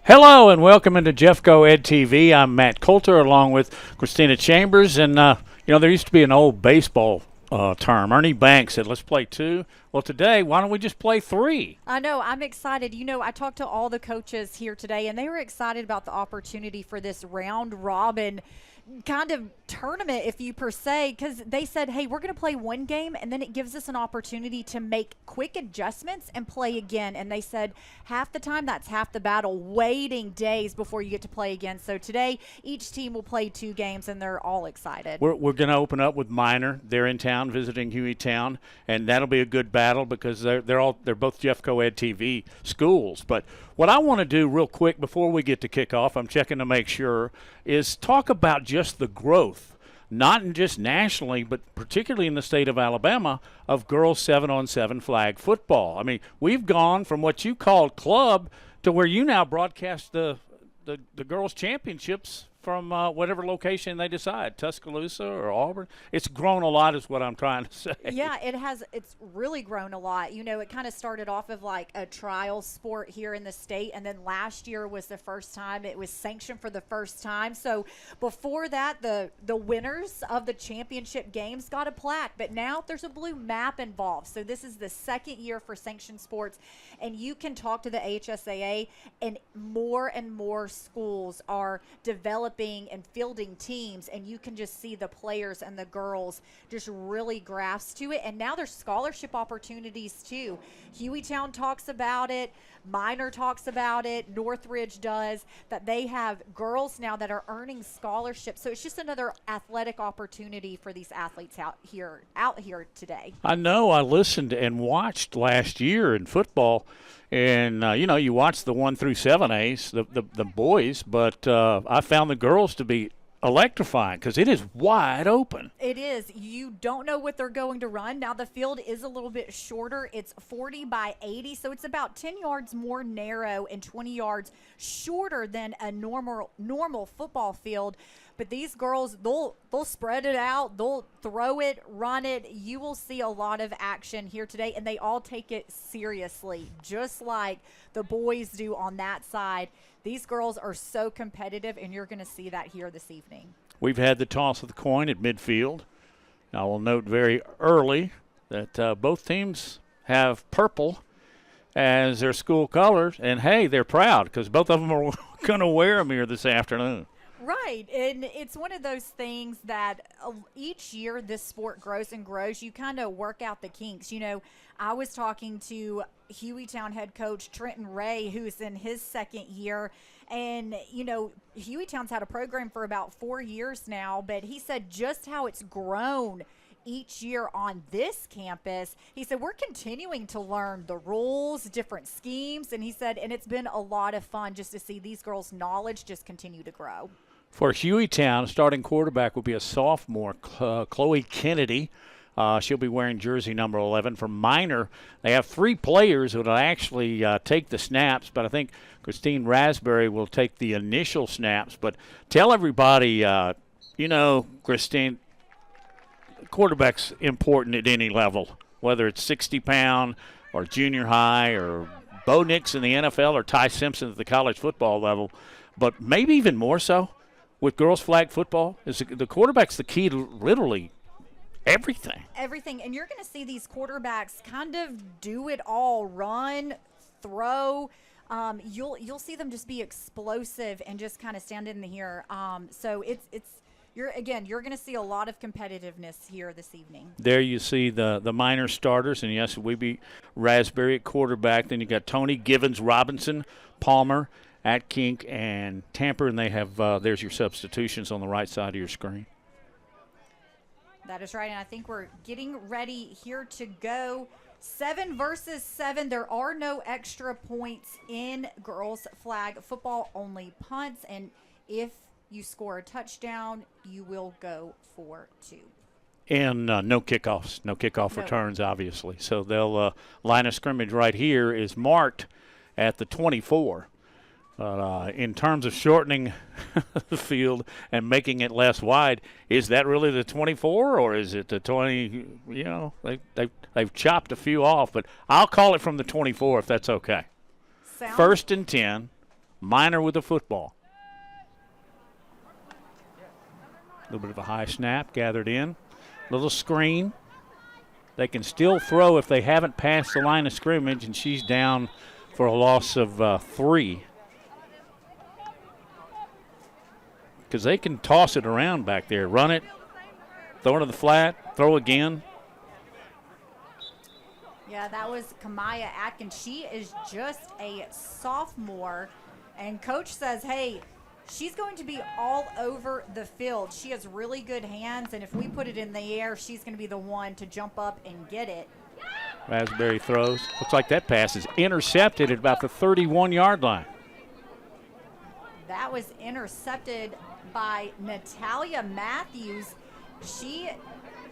Hello and welcome into Jeffco Ed TV. I'm Matt Coulter along with Christina Chambers. And, there used to be an old baseball term. Ernie Banks said, let's play two. Well, today, why don't we just play three? I know. I'm excited. I talked to all the coaches here today, and they were excited about the opportunity for this round robin kind of tournament, if you per se, because they said, hey, we're going to play one game and then it gives us an opportunity to make quick adjustments and play again. And they said half the time that's half the battle, waiting days before you get to play again. So today each team will play two games and they're all excited. We're going to open up with Minor. They're in town visiting Hueytown, and that'll be a good battle because they're both Jeffco Ed TV schools. But what I want to do real quick before we get to kickoff, I'm checking to make sure, is talk about just the growth, not just nationally, but particularly in the state of Alabama, of girls 7-on-7 flag football. I mean, we've gone from what you called club to where you now broadcast the girls' championships from whatever location they decide, Tuscaloosa or Auburn. It's grown a lot is what I'm trying to say. Yeah, it has. It's really grown a lot. It kind of started off of like a trial sport here in the state, and then last year was the first time it was sanctioned for the first time. So before that, the winners of the championship games got a plaque, but now there's a blue map involved. So this is the second year for sanctioned sports, and you can talk to the HSAA, and more schools are developing and fielding teams, and you can just see the players and the girls just really grasp to it. And now there's scholarship opportunities too. Hueytown talks about it, Minor talks about it, Northridge does, that they have girls now that are earning scholarships. So it's just another athletic opportunity for these athletes out here today. I know. I listened and watched last year in football. And, you watch the 1 through 7As, the boys, but I found the girls to be electrifying because it is wide open. It is. You don't know what they're going to run. Now, the field is a little bit shorter. It's 40 by 80, so it's about 10 yards more narrow and 20 yards shorter than a normal football field. But these girls, they'll spread it out. They'll throw it, run it. You will see a lot of action here today, and they all take it seriously, just like the boys do on that side. These girls are so competitive, and you're going to see that here this evening. We've had the toss of the coin at midfield. I will note very early that both teams have purple as their school colors, and, hey, they're proud because both of them are going to wear them here this afternoon. Right, and it's one of those things that each year this sport grows and grows. You kind of work out the kinks. I was talking to Hueytown head coach Trenton Ray, who's in his second year, and, Hueytown's had a program for about 4 years now, but he said just how it's grown each year on this campus. He said, we're continuing to learn the rules, different schemes, and he said, and it's been a lot of fun just to see these girls' knowledge just continue to grow. For Hueytown, starting quarterback will be a sophomore, Chloe Kennedy. She'll be wearing jersey number 11. For Minor, they have three players who will actually take the snaps, but I think Christine Raspberry will take the initial snaps. But tell everybody, Christine, quarterback's important at any level, whether it's 60-pound or junior high or Bo Nix in the NFL or Ty Simpson at the college football level, but maybe even more so with girls flag football. Is the quarterback's the key to literally everything. And you're going to see these quarterbacks kind of do it all, run, throw. You'll see them just be explosive and just kind of stand in here. So you're going to see a lot of competitiveness here this evening. There you see the Minor starters, and yes, we beat Raspberry at quarterback. Then you got Tony, Givens, Robinson, Palmer at Kink, and Tamper, and they have there's your substitutions on the right side of your screen. That is right, and I think we're getting ready here to go. 7 versus 7. There are no extra points in girls flag football, only punts, and if you score a touchdown, you will go for 2. And no kickoffs, no kickoff returns, obviously. So they'll line of scrimmage right here is marked at the 24. In terms of shortening the field and making it less wide, is that really the 24 or is it the 20? They've chopped a few off, but I'll call it from the 24 if that's okay. Sounds 1st and 10, Minor with the football. A little bit of a high snap gathered in. Little screen. They can still throw if they haven't passed the line of scrimmage, and she's down for a loss of 3. Because they can toss it around back there. Run it, throw it to the flat, throw again. Yeah, that was Kamaya Atkins. She is just a sophomore, and Coach says, hey, she's going to be all over the field. She has really good hands, and if we put it in the air, she's going to be the one to jump up and get it. Raspberry throws. Looks like that pass is intercepted at about the 31-yard line. That was intercepted by Natalia Matthews. She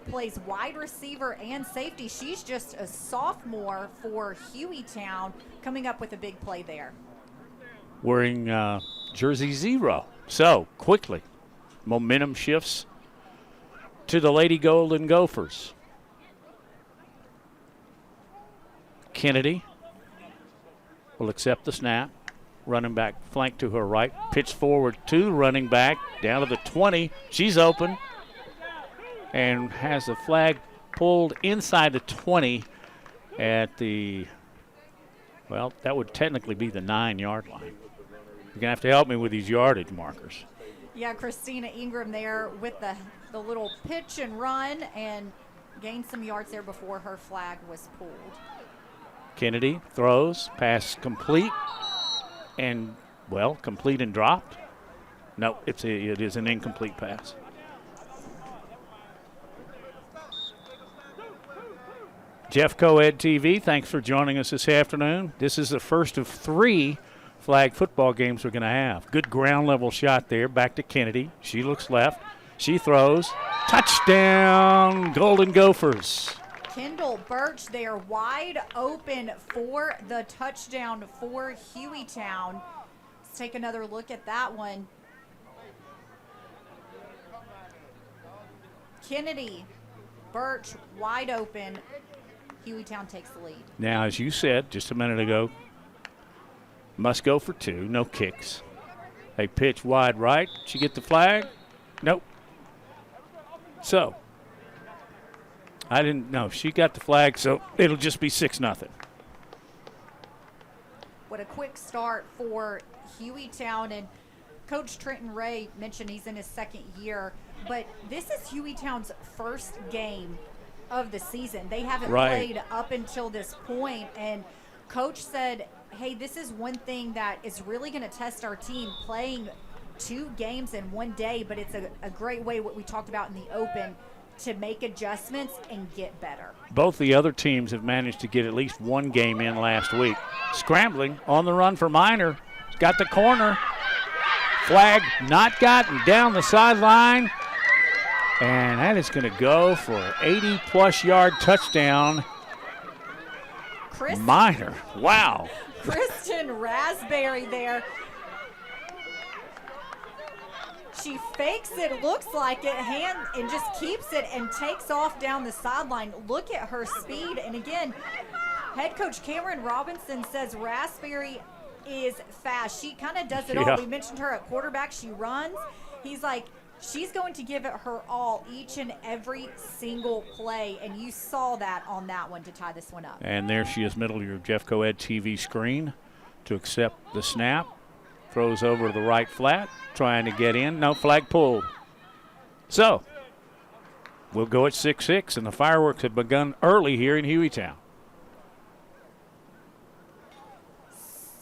plays wide receiver and safety. She's just a sophomore for Hueytown, coming up with a big play there. Wearing jersey 0. So, quickly, momentum shifts to the Lady Golden Gophers. Kennedy will accept the snap. Running back flank to her right. Pitch forward to running back down to the 20. She's open and has the flag pulled inside the 20 at the, well, that would technically be the 9-yard line. You're going to have to help me with these yardage markers. Yeah, Christina Ingram there with the little pitch and run and gained some yards there before her flag was pulled. Kennedy throws, pass complete, and, well, complete and dropped. No, it is an incomplete pass. Jeff Coed TV, thanks for joining us this afternoon. This is the first of 3 flag football games we're going to have. Good ground level shot there, back to Kennedy. She looks left. She throws. Touchdown, Golden Gophers. Kendall Birch there wide open for the touchdown for Hueytown. Let's take another look at that one. Kennedy, Birch wide open. Hueytown takes the lead. Now, as you said just a minute ago, must go for 2, no kicks. They pitch wide right. She get the flag? Nope. So, I didn't know. She got the flag, so it'll just be 6-0. What a quick start for Hueytown. And Coach Trenton Ray mentioned he's in his 2nd year, but this is Hueytown's first game of the season. They haven't played up until this point, and Coach said, hey, this is one thing that is really going to test our team, playing 2 games in one day, but it's a great way, what we talked about in the open, to make adjustments and get better. Both the other teams have managed to get at least 1 game in last week. Scrambling on the run for Minor. Got the corner. Flag not gotten down the sideline. And that is going to go for an 80-plus yard touchdown. Minor. Wow. Kristen Raspberry there. She fakes it, looks like it, and just keeps it and takes off down the sideline. Look at her speed. And again, head coach Cameron Robinson says Raspberry is fast. She kind of does it all. We mentioned her at quarterback. She runs. He's like, she's going to give it her all each and every single play, and you saw that on that one to tie this one up. And there she is, middle of your Jeff Coed TV screen to accept the snap. Throws over to the right flat, trying to get in. No, flag pulled. So, we'll go at 6-6, and the fireworks have begun early here in Hueytown.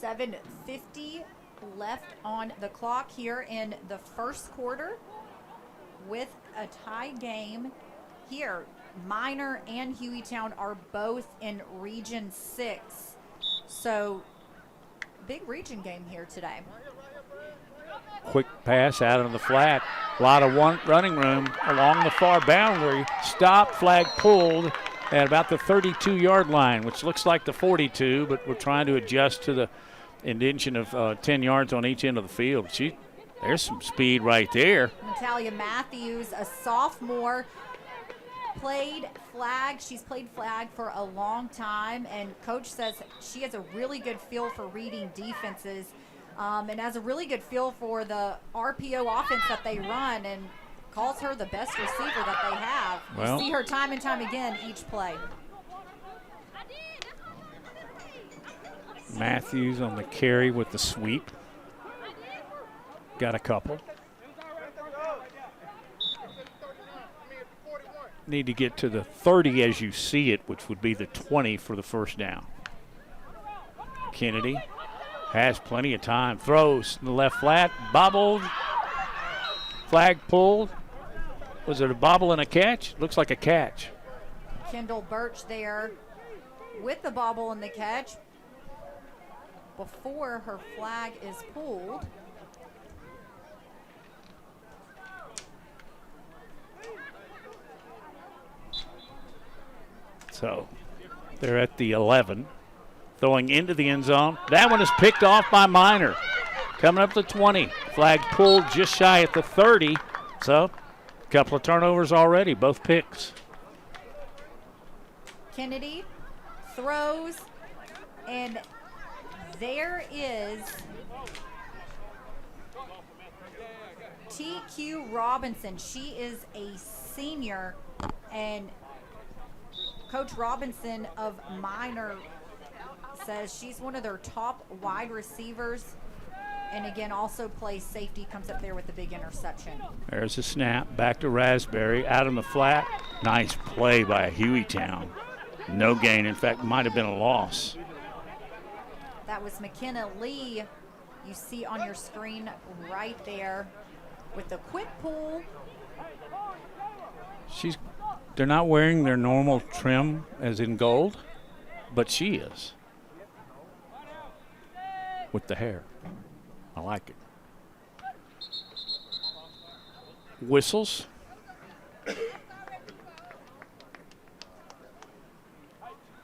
7:50 left on the clock here in the first quarter with a tie game here. Minor and Hueytown are both in Region 6. So, big region game here today. Quick pass out on the flat. A lot of running room along the far boundary. Stop, flag pulled at about the 32-yard line, which looks like the 42, but we're trying to adjust to the indention of 10 yards on each end of the field. There's some speed right there. Natalia Matthews, a sophomore, played flag. She's played flag for a long time, and coach says she has a really good feel for reading defenses. and has a really good feel for the RPO offense that they run, and calls her the best receiver that they have. Well, you see her time and time again each play. Matthews on the carry with the sweep. Got a couple. Need to get to the 30 as you see it, which would be the 20 for the first down. Kennedy has plenty of time. Throws in the left flat. Bobbled. Flag pulled. Was it a bobble and a catch? Looks like a catch. Kendall Birch there with the bobble and the catch before her flag is pulled. So they're at the 11. Throwing into the end zone. That one is picked off by Minor. Coming up to 20. Flag pulled just shy at the 30. So a couple of turnovers already, both picks. Kennedy throws, and there is TQ Robinson. She is a senior, and Coach Robinson of Minor says she's one of their top wide receivers, and again also plays safety, comes up there with the big interception. There's a snap, back to Raspberry, out on the flat. Nice play by Hueytown. No gain, in fact, might have been a loss. That was McKenna Lee, you see on your screen right there with the quick pull. They're not wearing their normal trim as in gold, but she is. With the hair. I like it. Whistles.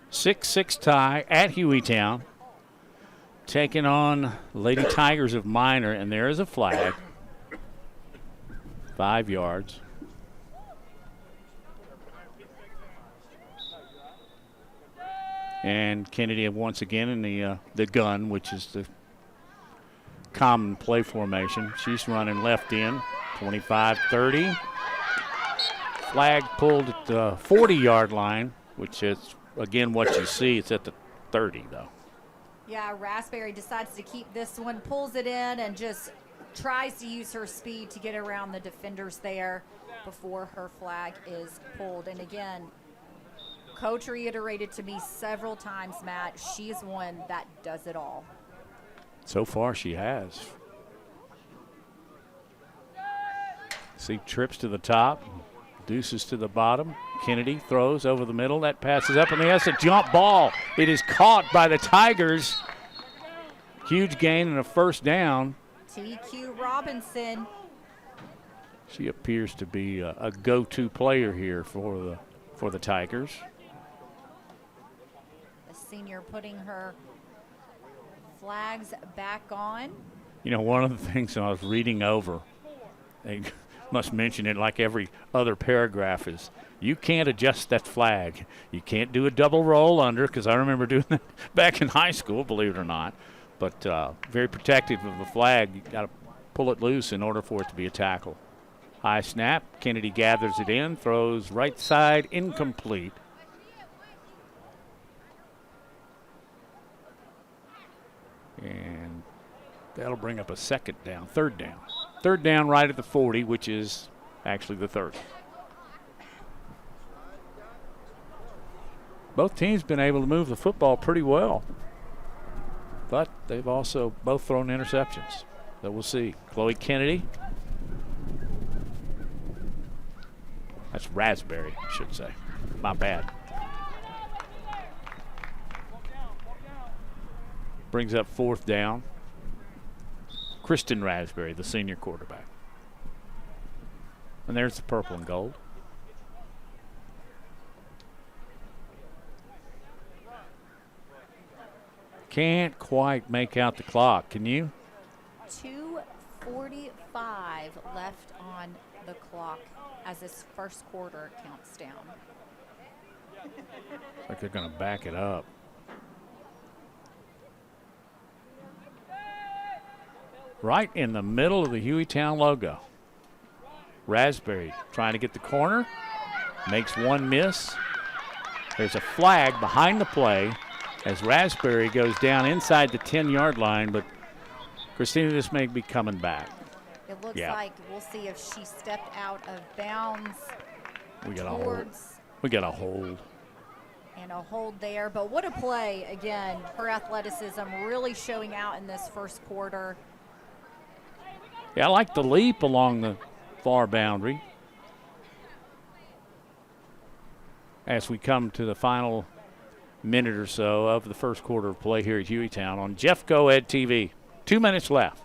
Six tie at Hueytown. Taking on Lady Tigers of Minor, and there is a flag. 5 yards. And Kennedy once again in the gun, which is the common play formation. She's running left in, 25-30. Flag pulled at the 40-yard line, which is, again, what you see. It's at the 30, though. Yeah, Raspberry decides to keep this one, pulls it in, and just tries to use her speed to get around the defenders there before her flag is pulled. And again, Coach reiterated to me several times, Matt, she's one that does it all. So far, she has. See trips to the top, deuces to the bottom. Kennedy throws over the middle. That passes up, and he has a jump ball. It is caught by the Tigers. Huge gain and a first down. TQ Robinson. She appears to be a go-to player here for the Tigers. The senior putting her flags back on. You know, one of the things I was reading over, they must mention it like every other paragraph, is you can't adjust that flag. You can't do a double roll under, because I remember doing that back in high school, believe it or not. But very protective of the flag. You got to pull it loose in order for it to be a tackle. High snap. Kennedy gathers it in, throws right side, incomplete. And that'll bring up a third down. Third down right at the 40, which is actually the 30. Both teams been able to move the football pretty well, but they've also both thrown interceptions. So we'll see. Chloe Kennedy. That's Raspberry, I should say. My bad. Brings up fourth down. Kristen Raspberry, the senior quarterback. And there's the purple and gold. Can't quite make out the clock, can you? 2:45 left on the clock as this first quarter counts down. Looks like they're going to back it up. right in the middle of the Hueytown logo. Raspberry trying to get the corner, makes one miss. There's a flag behind the play as Raspberry goes down inside the 10-yard line, but Christina, this may be coming back. It looks like we'll see if she stepped out of bounds. We got a hold. And a hold there, but what a play again. Her athleticism really showing out in this first quarter. Yeah, I like the leap along the far boundary. As we come to the final minute or so of the first quarter of play here at Hueytown on Jeff Go-Ed TV. 2 minutes left.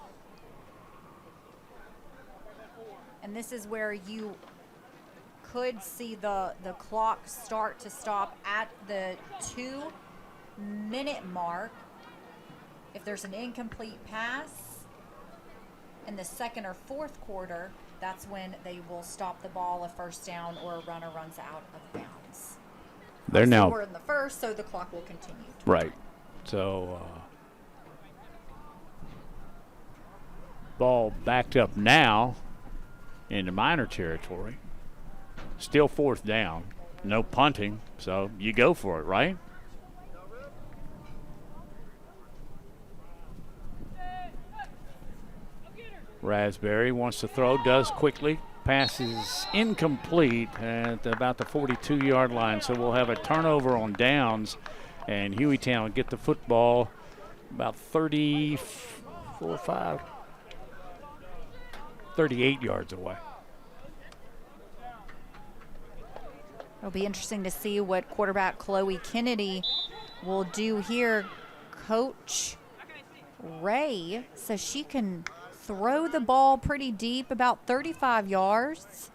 And this is where you could see the clock start to stop at the 2-minute mark. If there's an incomplete pass in the second or fourth quarter, that's when they will stop the ball, a first down, or a runner runs out of bounds. They're now. We're in the first, so the clock will continue. Right. So ball backed up now into Minor territory. Still fourth down. No punting, so you go for it, right? Raspberry wants to throw, does quickly. Passes incomplete at about the 42-yard line, so we'll have a turnover on downs, and Hueytown will get the football about 38 yards away. It'll be interesting to see what quarterback Chloe Kennedy will do here. Coach Ray says she can throw the ball pretty deep, about 35 yards.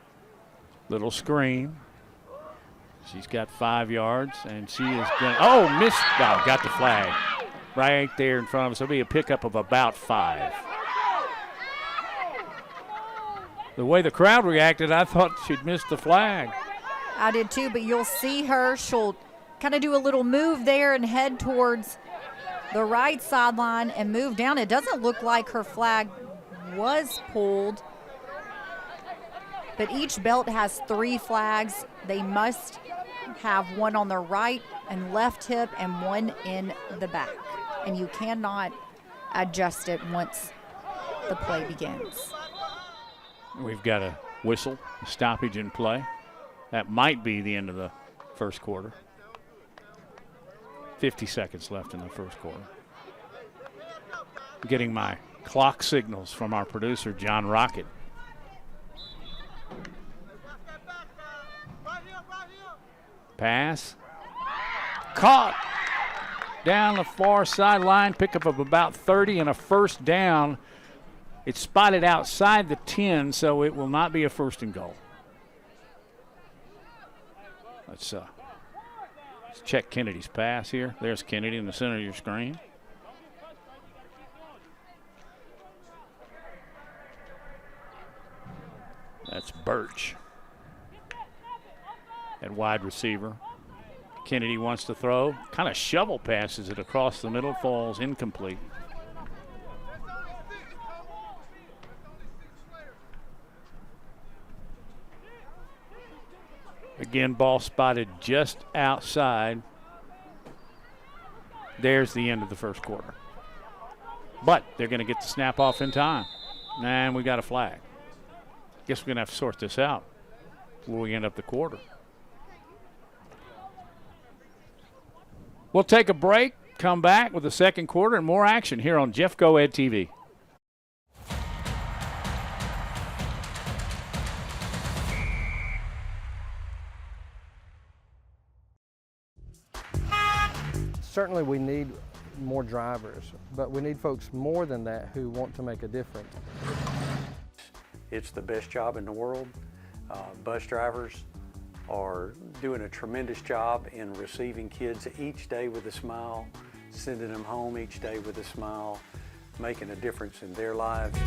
Little screen. She's got 5 yards, and she is going. Oh, missed. Oh, got the flag right there in front of us. It'll be a pickup of about 5. The way the crowd reacted, I thought she'd missed the flag. I did too, but you'll see her. She'll kind of do a little move there and head towards the right sideline and move down. It doesn't look like her flag was pulled, but each belt has 3 flags. They must have one on the right and left hip and one in the back, and you cannot adjust it once the play begins. We've got a whistle, a stoppage in play. That might be the end of the first quarter. 50 seconds left in the first quarter. Getting my clock signals from our producer, John Rocket. Pass. Caught. Down the far sideline, pickup of about 30 and a first down. It's spotted outside the 10, so it will not be a first and goal. Let's check Kennedy's pass here. There's Kennedy in the center of your screen. That's Birch at wide receiver. Kennedy wants to throw. Kind of shovel passes it across the middle, falls incomplete. Again, ball spotted just outside. There's the end of the first quarter. But they're going to get the snap off in time. And we got a flag. Guess we're going to have to sort this out before we end up the quarter. We'll take a break, come back with the second quarter and more action here on Jeff Go-Ed TV. Certainly we need more drivers, but we need folks more than that who want to make a difference. It's the best job in the world. Bus drivers are doing a tremendous job in receiving kids each day with a smile, sending them home each day with a smile, making a difference in their lives.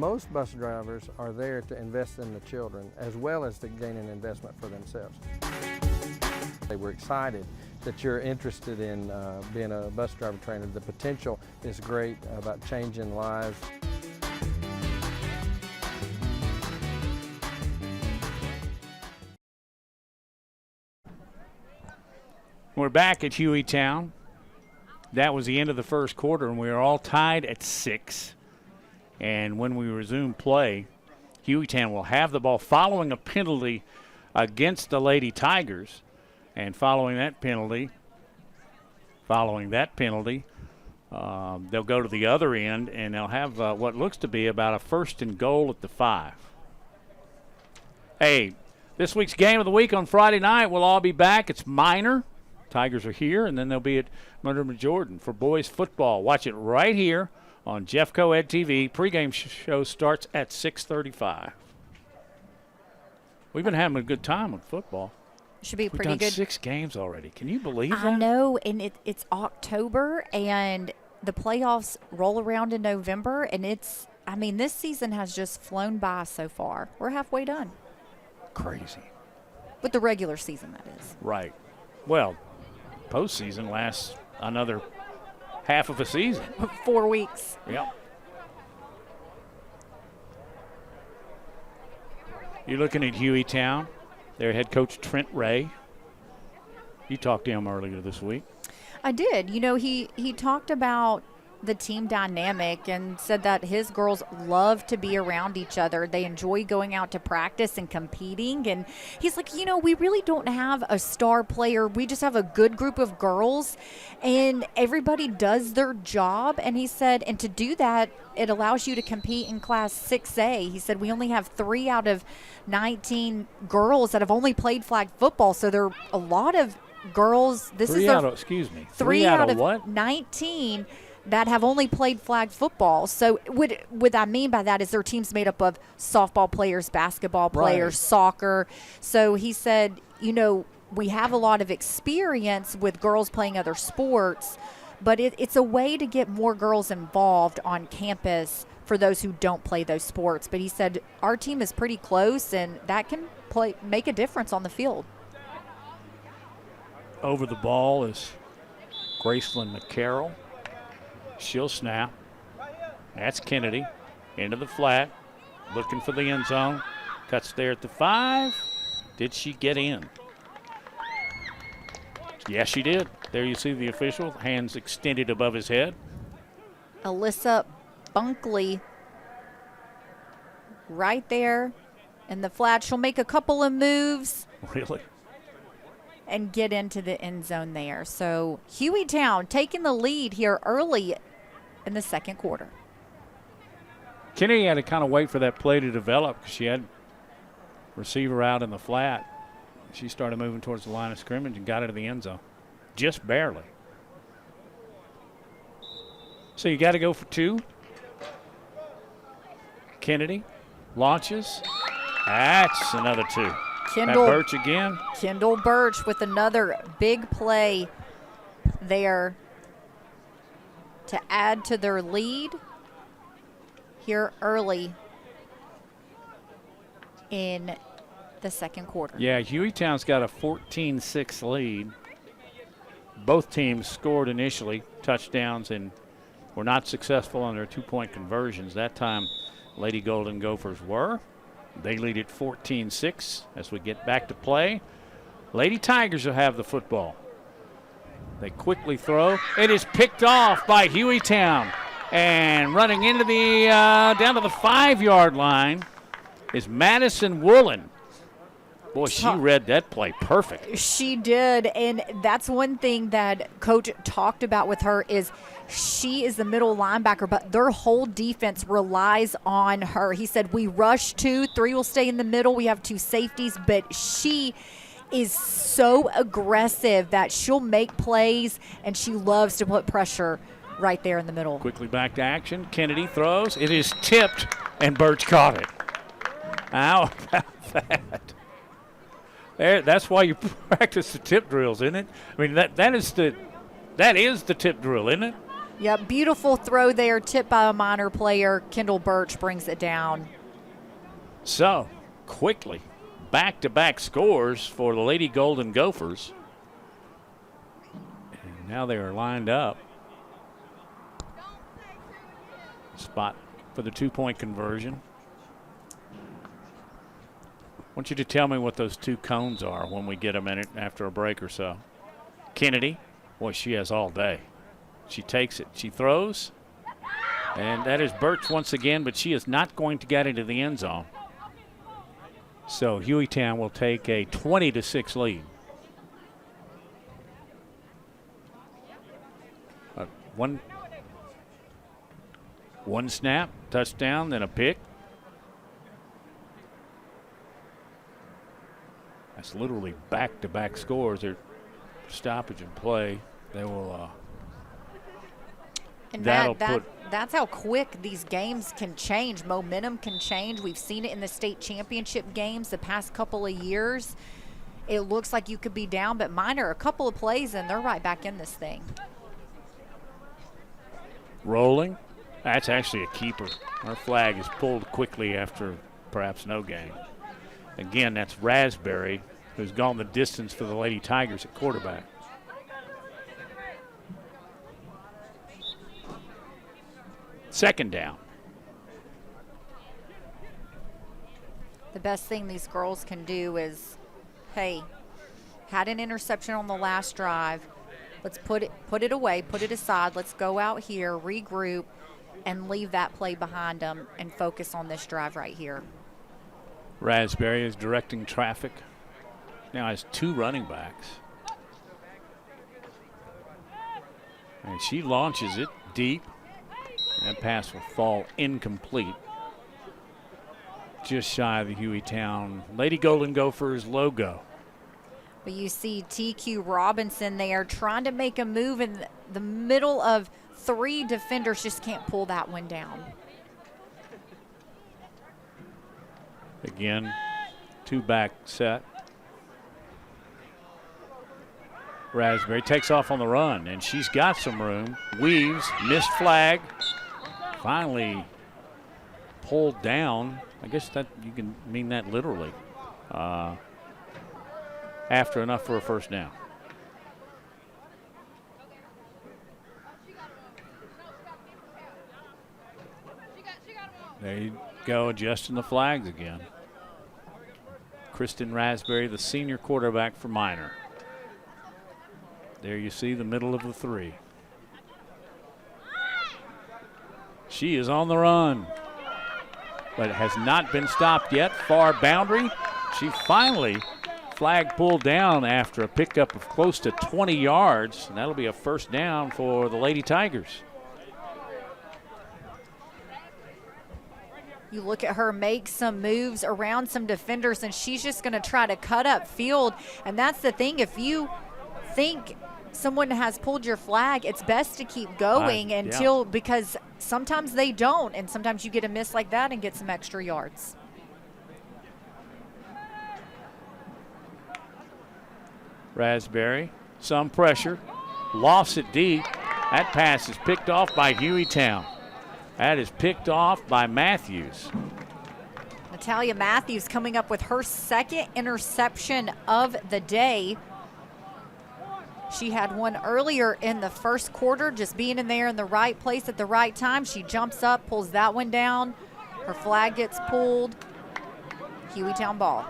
most bus drivers are there to invest in the children as well as to gain an investment for themselves. We're excited that you're interested in being a bus driver trainer. The potential is great about changing lives. We're back at Hueytown. That was the end of the first quarter, and we are all tied at 6. And when we resume play, Hueytown will have the ball following a penalty against the Lady Tigers. And following that penalty, they'll go to the other end, and they'll have what looks to be about a 1st and goal at the 5. Hey, this week's game of the week on Friday night, we'll all be back. It's minor. Tigers are here, and then they'll be at Montgomery Jordan for boys football. Watch it right here on Jeffco Ed TV. Pregame show starts at 6:35. We've been having a good time with football. Should be We've pretty done good. 6 games already. Can you believe that? I know, and it's October, and the playoffs roll around in November, and this season has just flown by so far. We're halfway done. Crazy. With the regular season, that is. Right. Well, postseason lasts another half of a season. 4 weeks. Yep. You're looking at Hueytown. Their head coach, Trent Ray. You talked to him earlier this week. I did. He talked about the team dynamic and said that his girls love to be around each other. They enjoy going out to practice and competing. And he's like, we really don't have a star player. We just have a good group of girls, and everybody does their job. And he said, and to do that, it allows you to compete in Class 6A. He said, we only have 3 out of 19 girls that have only played flag football. So there are a lot of girls. Three out of what? 19 that have only played flag football. So what I mean by that is their team's made up of softball players, basketball players, soccer. So he said, we have a lot of experience with girls playing other sports, but it's a way to get more girls involved on campus for those who don't play those sports. But he said our team is pretty close, and that can make a difference on the field. Over the ball is Gracelyn McCarroll. She'll snap. That's Kennedy. Into the flat. Looking for the end zone. Cuts there at the 5. Did she get in? Yes, she did. There you see the official. Hands extended above his head. Alyssa Bunkley right there in the flat. She'll make a couple of moves. Really? And get into the end zone there. So Hueytown taking the lead here early in the second quarter. Kennedy had to kind of wait for that play to develop because she had receiver out in the flat. She started moving towards the line of scrimmage and got into the end zone. Just barely. So you got to go for 2. Kennedy launches. That's another 2. Kendall Birch again. Kendall Birch with another big play there to add to their lead here early in the second quarter. Yeah, Hueytown's got a 14-6 lead. Both teams scored initially touchdowns and were not successful on their 2-point conversions. That time, Lady Golden Gophers were. They lead at 14-6 as we get back to play. Lady Tigers will have the football. They quickly throw. It is picked off by Hueytown. And running into the down to the 5-yard line is Madison Woolen. Boy, she read that play perfect. She did, and that's one thing that Coach talked about with her is she is the middle linebacker, but their whole defense relies on her. He said, we rush 2, 3 will stay in the middle. We have 2 safeties, but she is so aggressive that she'll make plays, and she loves to put pressure right there in the middle. Quickly back to action. Kennedy throws. It is tipped, and Birch caught it. How about that? That's why you practice the tip drills, isn't it? I mean, that is the tip drill, isn't it? Yep, beautiful throw there, tipped by a Minor player. Kendall Birch brings it down. So, quickly, back-to-back scores for the Lady Golden Gophers. And now they are lined up. Spot for the two-point conversion. I want you to tell me what those two cones are when we get a minute after a break or so. Kennedy, boy, she has all day. She takes it. She throws. And that is Birch once again, but she is not going to get into the end zone. So Hueytown will take a 20-6 lead. One snap, touchdown, then a pick. That's literally back-to-back scores. They're stoppage and play. They will. And that's how quick these games can change. Momentum can change. We've seen it in the state championship games the past couple of years. It looks like you could be down, but Minor, a couple of plays, and they're right back in this thing. Rolling. That's actually a keeper. Our flag is pulled quickly after perhaps no gain. Again, that's Raspberry, who's gone the distance for the Lady Tigers at quarterback. Second down. The best thing these girls can do is, hey, had an interception on the last drive. Let's put it away, put it aside. Let's go out here, regroup, and leave that play behind them and focus on this drive right here. Raspberry is directing traffic. Now has two running backs. And she launches it deep. That pass will fall incomplete. Just shy of the Hueytown Lady Golden Gophers logo. But you see TQ Robinson there trying to make a move in the middle of three defenders, just can't pull that one down. Again, two-back set. Raspberry takes off on the run, and she's got some room. Weaves, missed flag. Finally pulled down. I guess that you can mean that literally. After enough for a first down. There you go, adjusting the flags again. Kristen Raspberry, the senior quarterback for Minor. There you see the middle of the three. She is on the run, but has not been stopped yet. Far boundary. She finally flag pulled down after a pickup of close to 20 yards, and that'll be a first down for the Lady Tigers. You look at her make some moves around some defenders, and she's just going to try to cut up field. And that's the thing. If you think someone has pulled your flag, it's best to keep going until, because sometimes they don't, and sometimes you get a miss like that and get some extra yards. Raspberry, some pressure, lost it deep. That pass is picked off by Hueytown. That is picked off by Matthews. Natalia Matthews coming up with her second interception of the day. She had one earlier in the first quarter, just being in there in the right place at the right time. She jumps up, pulls that one down. Her flag gets pulled. Hueytown ball.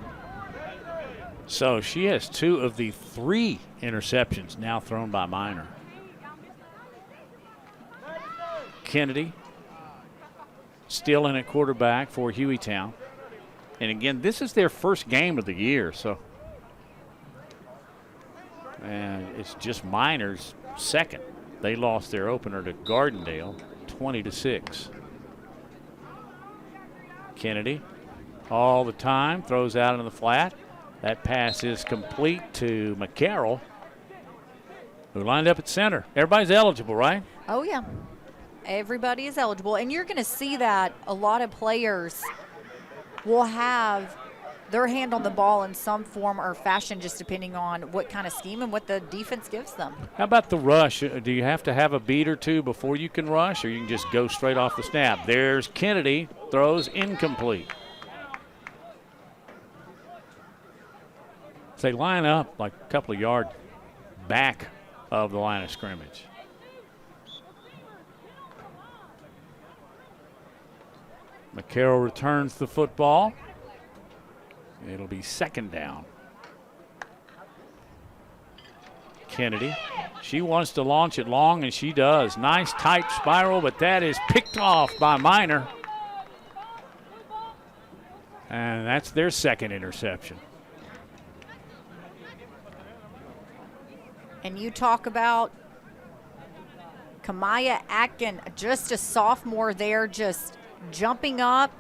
So she has two of the three interceptions now thrown by Minor. Kennedy still in at quarterback for Hueytown. And again, this is their first game of the year, so. And it's just Minor's second. They lost their opener to Gardendale, 20-6. Kennedy, all the time, throws out into the flat. That pass is complete to McCarroll, who lined up at center. Everybody's eligible, right? Oh, yeah. Everybody is eligible. And you're going to see that a lot of players will have their hand on the ball in some form or fashion, just depending on what kind of scheme and what the defense gives them. How about the rush? Do you have to have a beat or two before you can rush, or you can just go straight off the snap? There's Kennedy, throws incomplete. They line up like a couple of yards back of the line of scrimmage. McCarroll returns the football. It'll be second down. Kennedy, she wants to launch it long, and she does. Nice tight spiral, but that is picked off by Minor. And that's their second interception. And you talk about Kamaya Atkin, just a sophomore there, just jumping up.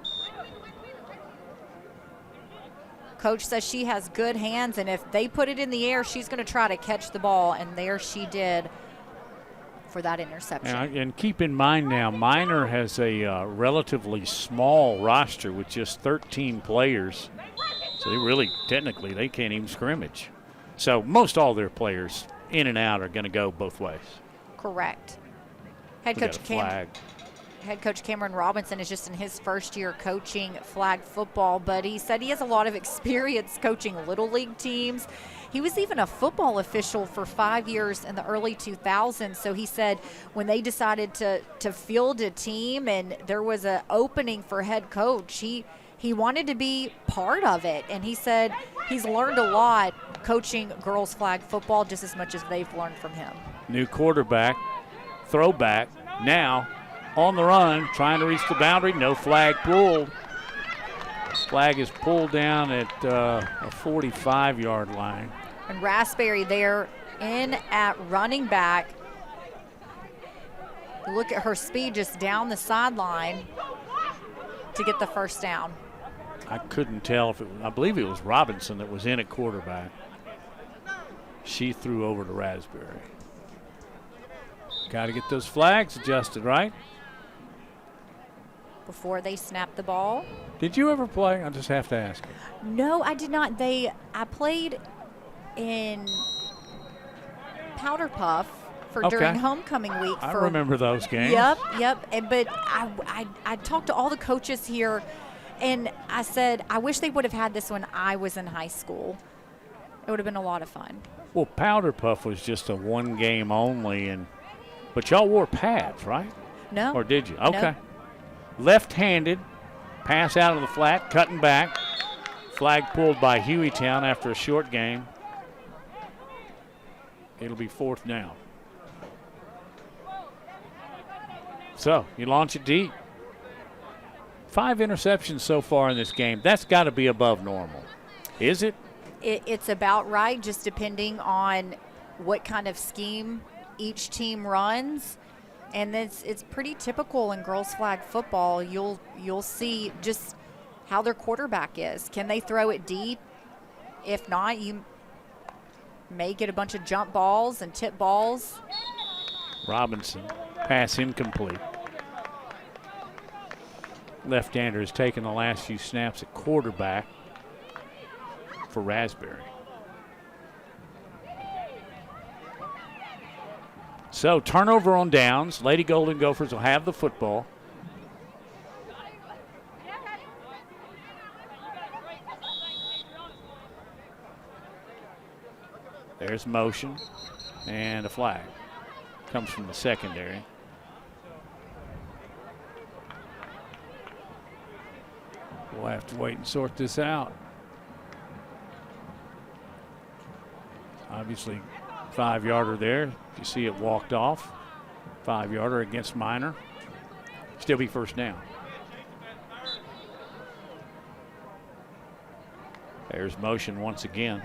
Coach says she has good hands, and if they put it in the air, she's going to try to catch the ball, and there she did for that interception. And keep in mind now, Minor has a relatively small roster with just 13 players. So they really, technically, they can't even scrimmage. So most all their players in and out are going to go both ways. Correct. We got a flag. Head coach Cameron Robinson is just in his first year coaching flag football, but he said he has a lot of experience coaching little league teams. He was even a football official for 5 years in the early 2000s. So he said when they decided to field a team and there was an opening for head coach, he wanted to be part of it. And he said he's learned a lot coaching girls flag football just as much as they've learned from him. New quarterback, throwback, now on the run, trying to reach the boundary. No flag pulled. Flag is pulled down at a 45-yard line. And Raspberry there in at running back. Look at her speed just down the sideline to get the first down. I couldn't tell if I believe it was Robinson that was in at quarterback. She threw over to Raspberry. Got to get those flags adjusted, right? Before they snap the ball. Did you ever play? I just have to ask you. No, I did not. I played in Powder Puff during homecoming week. I remember those games. Yep. But I talked to all the coaches here, and I said, I wish they would have had this when I was in high school. It would have been a lot of fun. Well, Powder Puff was just a one game only, but y'all wore pads, right? No. Or did you? Okay. No. Left-handed, pass out of the flat, cutting back. Flag pulled by Hueytown after a short game. It'll be fourth down. So you launch it deep. 5 interceptions so far in this game. That's got to be above normal. Is it? It's about right, just depending on what kind of scheme each team runs. And it's pretty typical in girls flag football. You'll see just how their quarterback is. Can they throw it deep? If not, you may get a bunch of jump balls and tip balls. Robinson, pass incomplete. Left-hander has taken the last few snaps at quarterback for Raspberry. So turnover on downs. Lady Golden Gophers will have the football. There's motion and a flag. Comes from the secondary. We'll have to wait and sort this out. Obviously, 5-yarder there. You see it walked off. 5-yarder against Minor. Still be first down. There's motion once again.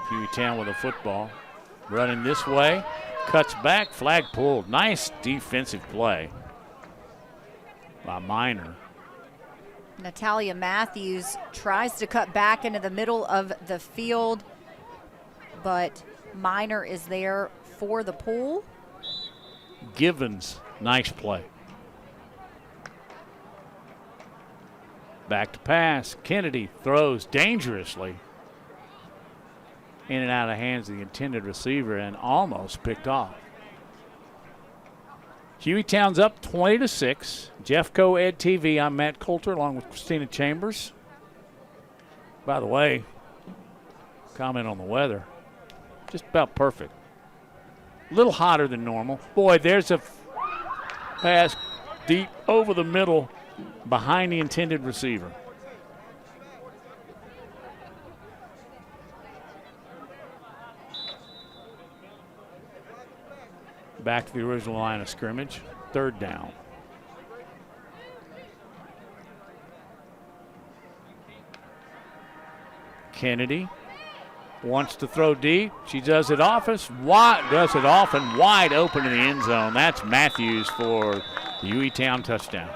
Hueytown with a football. Running this way. Cuts back. Flag pulled. Nice defensive play by Minor. Natalia Matthews tries to cut back into the middle of the field, but Minor is there for the pull. Givens, nice play. Back to pass. Kennedy throws dangerously. In and out of the hands of the intended receiver and almost picked off. Hueytown's up 20-6. Jeffco Ed TV. I'm Matt Coulter along with Christina Chambers. By the way, comment on the weather. Just about perfect. A little hotter than normal. Boy, there's a pass deep over the middle behind the intended receiver. Back to the original line of scrimmage. 3rd down. Kennedy wants to throw deep. She does it often wide open in the end zone. That's Matthews for the Hueytown touchdown.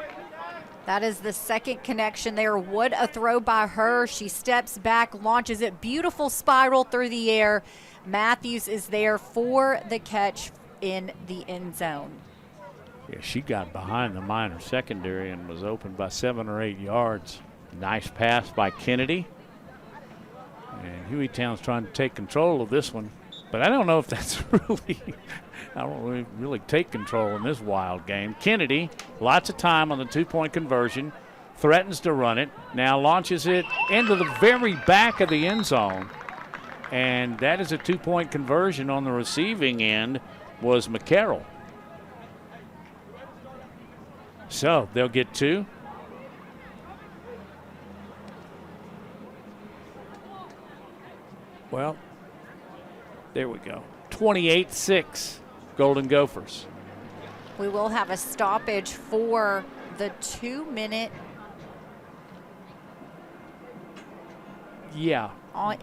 That is the second connection there. What a throw by her. She steps back, launches it. Beautiful spiral through the air. Matthews is there for the catch in the end zone. Yeah, she got behind the Minor secondary and was open by 7 or 8 yards. Nice pass by Kennedy. And Hueytown's trying to take control of this one. But I don't know if that's I don't really take control in this wild game. Kennedy, lots of time on the 2-point conversion, threatens to run it, now launches it into the very back of the end zone. And that is a 2-point conversion. On the receiving end was McCarroll. So they'll get 2. Well, there we go. 28-6, Golden Gophers. We will have a stoppage for the 2-minute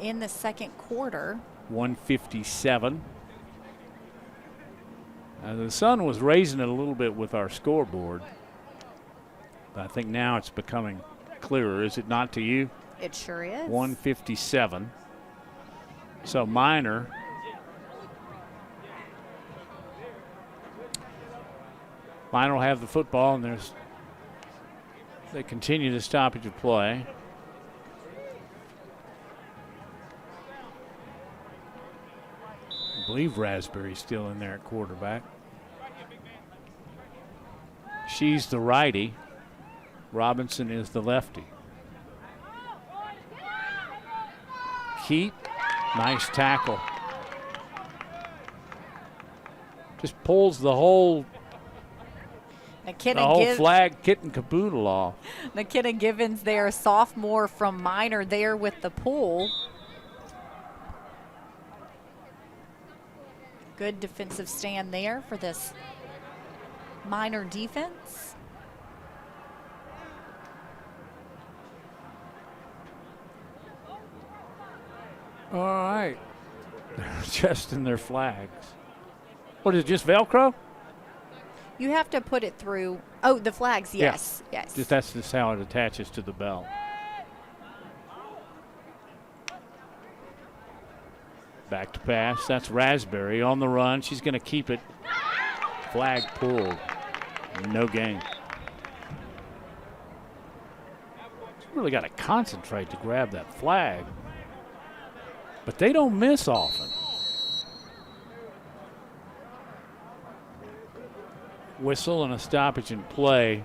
in the second quarter. 1:57. The sun was raising it a little bit with our scoreboard. But I think now it's becoming clearer, is it not to you? It sure is. 1:57. So Minor will have the football, and they continue the stoppage of play. I believe Raspberry's still in there at quarterback. She's the righty. Robinson is the lefty. Keat, nice tackle. Just pulls the whole flag kit and caboodle off. McKenna Givens there, sophomore from Minor there with the pull. Good defensive stand there for this Minor defense. All right. They're adjusting their flags. What is it, just Velcro? You have to put it through. Oh, the flags, yes. Yeah. Yes. That's just how it attaches to the belt. Back to pass. That's Raspberry on the run. She's going to keep it. Flag pulled. No gain. She's really got to concentrate to grab that flag. But they don't miss often. Whistle and a stoppage in play.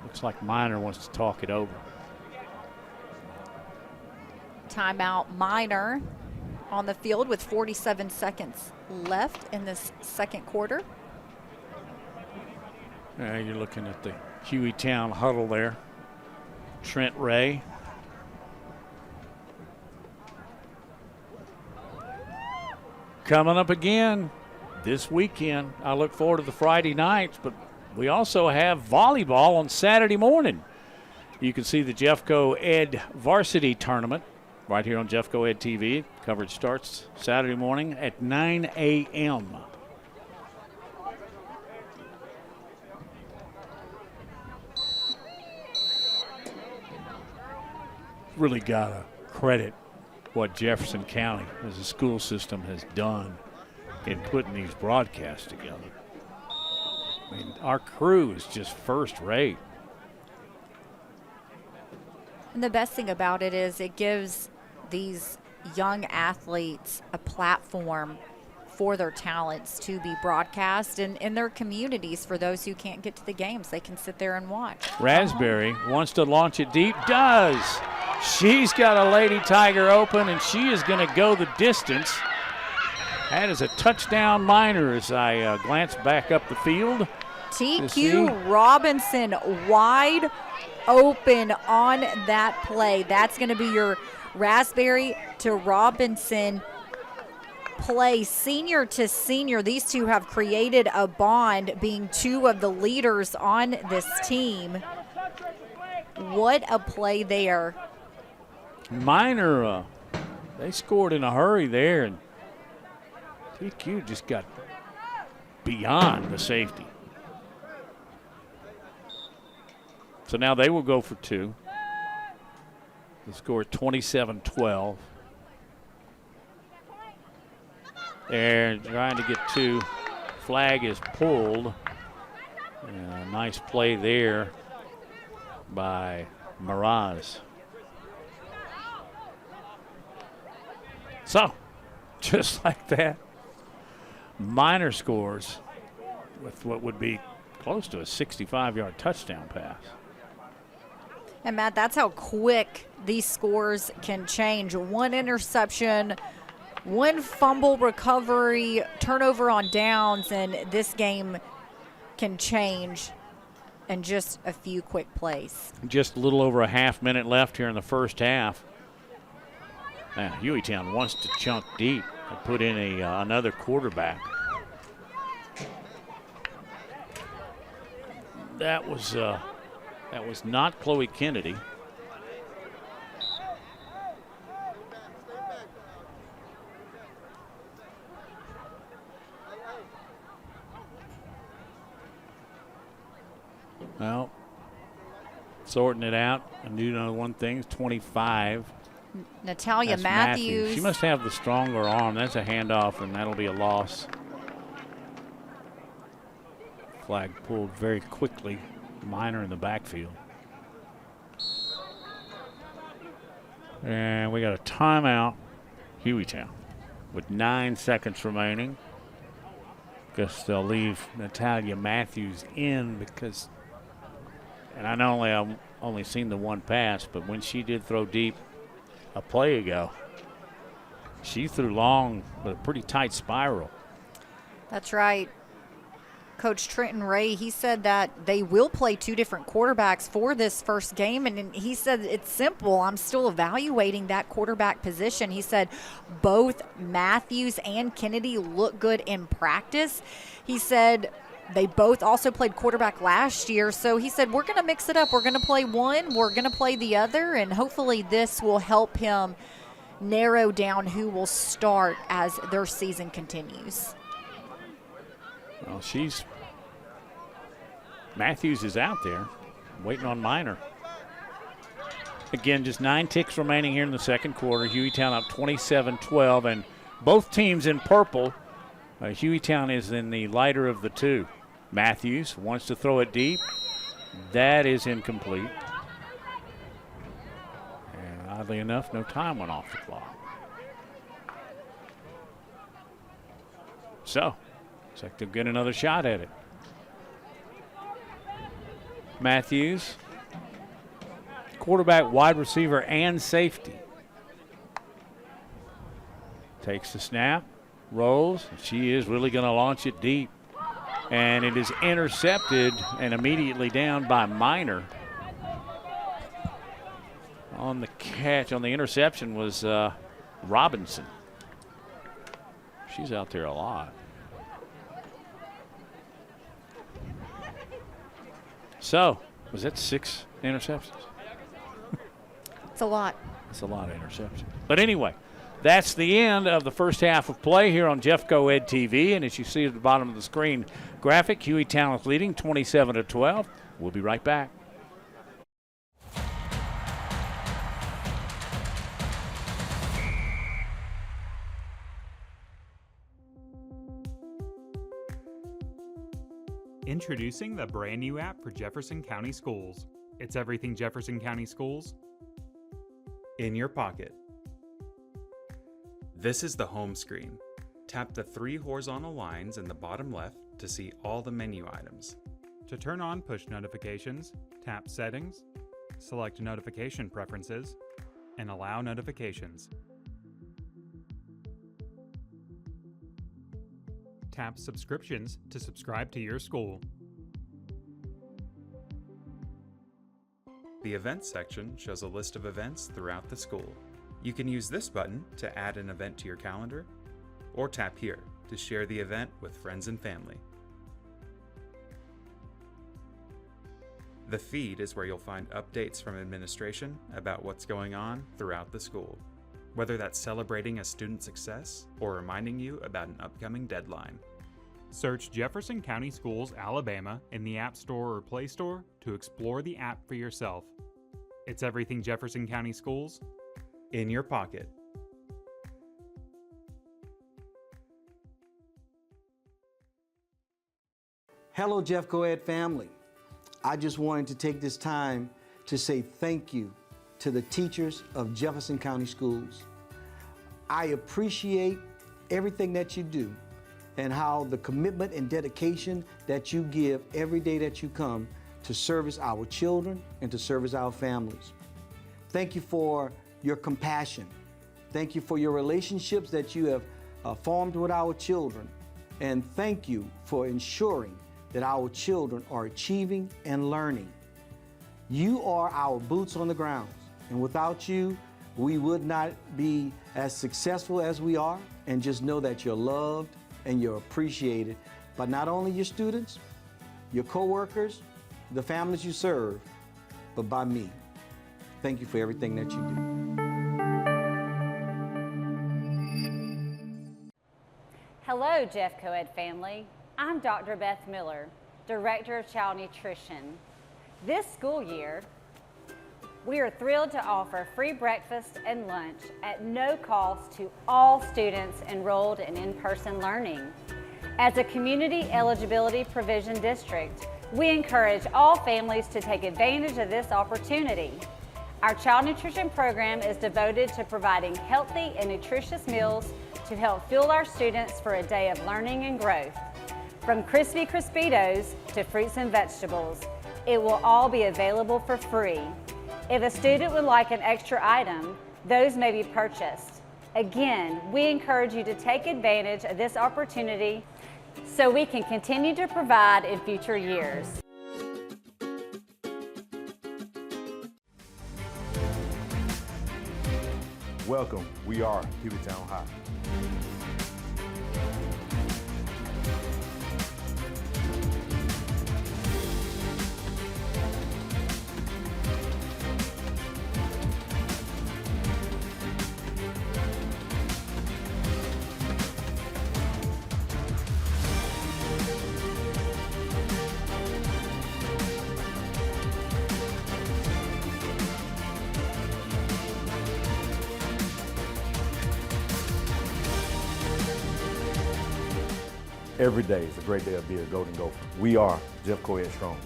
Looks like Minor wants to talk it over. Timeout Minor on the field with 47 seconds left in this second quarter. You're looking at the Hueytown huddle there. Trent Ray. Coming up again this weekend. I look forward to the Friday nights, but we also have volleyball on Saturday morning. You can see the Jeffco Ed Varsity tournament right here on Jeffco Ed TV. Coverage starts Saturday morning at 9 a.m. Really got to credit what Jefferson County as a school system has done in putting these broadcasts together. I mean, our crew is just first rate. And the best thing about it is it gives these young athletes a platform for their talents to be broadcast in their communities. For those who can't get to the games, they can sit there and watch. Raspberry wants to launch it deep. Does. She's got a Lady Tiger open, and she is going to go the distance. That is a touchdown Minor as I glance back up the field. TQ Robinson wide open on that play. That's going to be your Raspberry to Robinson play, senior to senior. These two have created a bond, being two of the leaders on this team. What a play there. Minor, they scored in a hurry there, and TQ just got beyond the safety. So now they will go for two. The score 27-12. They're trying to get two. Flag is pulled. Nice play there by Miraz. So, just like that, Minor scores with what would be close to a 65-yard touchdown pass. And Matt, that's how quick these scores can change. One interception, one fumble recovery, turnover on downs, and this game can change in just a few quick plays. Just a little over a half minute left here in the first half. Now, Hueytown wants to chunk deep and put in another quarterback. That was not Chloe Kennedy. Well, sorting it out. I do know one thing, 25. Natalia That's Matthews. She must have the stronger arm. That's a handoff, and that'll be a loss. Flag pulled very quickly. Minor in the backfield. And we got a timeout, Hueytown, with 9 seconds remaining. Guess they'll leave Natalia Matthews in because, and I know I've only seen the one pass, but when she did throw deep a play ago, she threw long with a pretty tight spiral. That's right. Coach Trenton Ray, he said that they will play two different quarterbacks for this first game, and he said it's simple. I'm still evaluating that quarterback position. He said both Matthews and Kennedy look good in practice. He said they both also played quarterback last year, so he said we're going to mix it up. We're going to play one, we're going to play the other, and hopefully this will help him narrow down who will start as their season continues. Well, Matthews is out there waiting on Minor. Again, just 9 ticks remaining here in the second quarter. Hueytown up 27-12, and both teams in purple. Hueytown is in the lighter of the two. Matthews wants to throw it deep. That is incomplete. And oddly enough, no time went off the clock. So, looks like they'll get another shot at it. Matthews, quarterback, wide receiver, and safety. Takes the snap, rolls. She is really going to launch it deep. And it is intercepted and immediately down by Minor. On the catch, on the interception was Robinson. She's out there a lot. So, was that 6 interceptions? It's a lot. That's a lot of interceptions. But anyway, that's the end of the first half of play here on Jeffco Ed TV. And as you see at the bottom of the screen graphic, Hueytown is leading 27-12. We'll be right back. Introducing the brand new app for Jefferson County Schools. It's everything Jefferson County Schools. in your pocket. This is the home screen. Tap the 3 horizontal lines in the bottom left to see all the menu items. To turn on push notifications, tap Settings, select Notification Preferences, and allow notifications. Tap Subscriptions to subscribe to your school. The Events section shows a list of events throughout the school. You can use this button to add an event to your calendar, or tap here to share the event with friends and family. The feed is where you'll find updates from administration about what's going on throughout the school, whether that's celebrating a student's success or reminding you about an upcoming deadline. Search Jefferson County Schools, Alabama in the App Store or Play Store to explore the app for yourself. It's everything Jefferson County Schools in your pocket. Hello, Jeff Coed family. I just wanted to take this time to say thank you to the teachers of Jefferson County Schools. I appreciate everything that you do and how the commitment and dedication that you give every day that you come to service our children and to service our families. Thank you for your compassion. Thank you for your relationships that you have formed with our children. And thank you for ensuring that our children are achieving and learning. You are our boots on the ground, and without you, we would not be as successful as we are. And just know that you're loved and you're appreciated by not only your students, your coworkers, the families you serve, but by me. Thank you for everything that you do. Hello, Jeff Coed family. I'm Dr. Beth Miller, Director of Child Nutrition. This school year, we are thrilled to offer free breakfast and lunch at no cost to all students enrolled in in-person learning. As a community eligibility provision district, we encourage all families to take advantage of this opportunity. Our child nutrition program is devoted to providing healthy and nutritious meals to help fuel our students for a day of learning and growth. From crispy Crispitos to fruits and vegetables, it will all be available for free. If a student would like an extra item, those may be purchased. Again, we encourage you to take advantage of this opportunity so we can continue to provide in future years. Welcome, we are Hueytown High. Every day is a great day to be a Golden Gopher. We are Jeff Coed Strong.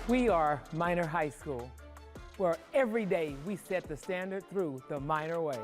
We are Minor High School, where every day we set the standard through the Minor way.